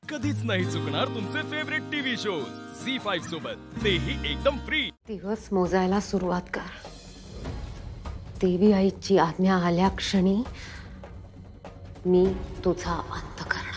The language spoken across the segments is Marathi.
कधीच नाही चुकणार तुमचे फेवरेट टीव्ही शोज झी5 सोबत, तेही एकदम फ्री। दिवस मोजायला सुरुवात कर। देवी आईची आज्ञा आल्या क्षणी मी तुझा अंत करणार।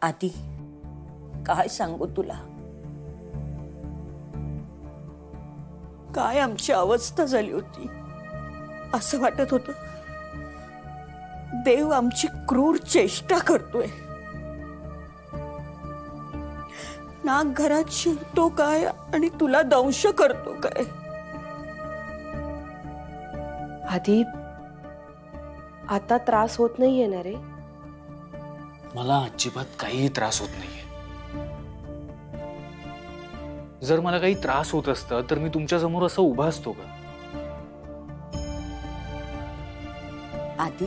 आधी काय सांगू तुला, काय आमची अवस्था झाली होती। असं वाटत होतं देव आमची क्रूर चेष्टा करतोय। नाग घरात शिरतो काय आणि तुला दंश करतो काय। आधी आता त्रास होत नाहीये ना रे? मला अजिबात काही त्रास होत नाहीये। जर मला काही त्रास होत असता तर मी तुमच्या समोर असं उभा असतो का? आधी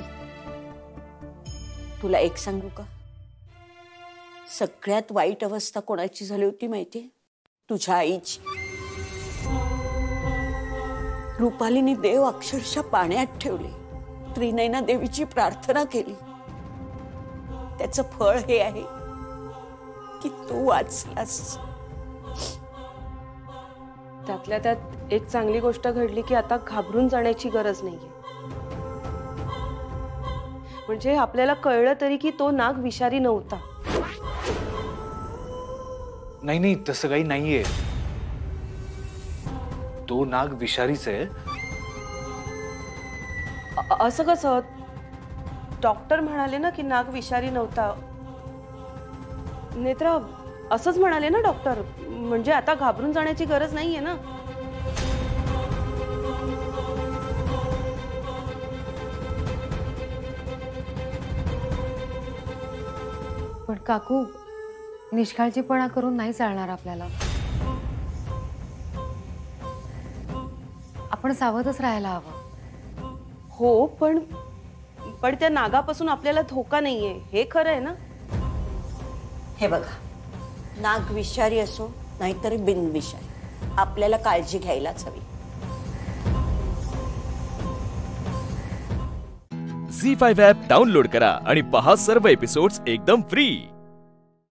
तुला एक सांगू का, सगळ्यात वाईट अवस्था कोणाची झाली होती माहितीये? तुझ्या आईची। रुपालीने देव अक्षरशः पाण्यात ठेवले, त्रिनयना देवीची प्रार्थना केली। त्याचं फळ हे आहे की तू वाचलास। त्यातल्या त्यात एक चांगली गोष्ट घडली की आता घाबरून जाण्याची गरज नाहीये। म्हणजे आपल्याला कळलं तरी की तो नाग विषारी नव्हता। नाही नाही, तसं काही नाहीये। तो नाग विषारीच आहे। असं कसं? डॉक्टर म्हणाले ना की नाग विषारी नव्हता। नेत्रा असंच म्हणाले ना डॉक्टर? म्हणजे आता घाबरून जाण्याची गरज नाहीये ना? पण काकू, निष्काळजीपणा करून नाही चालणार आपल्याला। आपण सावधच राहायला हवं। हो, पण त्या नागापासून आपल्याला धोका नाहीये, हे खरं आहे ना? हे बघा, नाग विषारी असो नाहीतर बिनविषारी, आपल्याला काळजी घ्यायलाच हवी। झी5 ॲप डाउनलोड करा आणि पहा सर्व एपिसोड्स एकदम फ्री।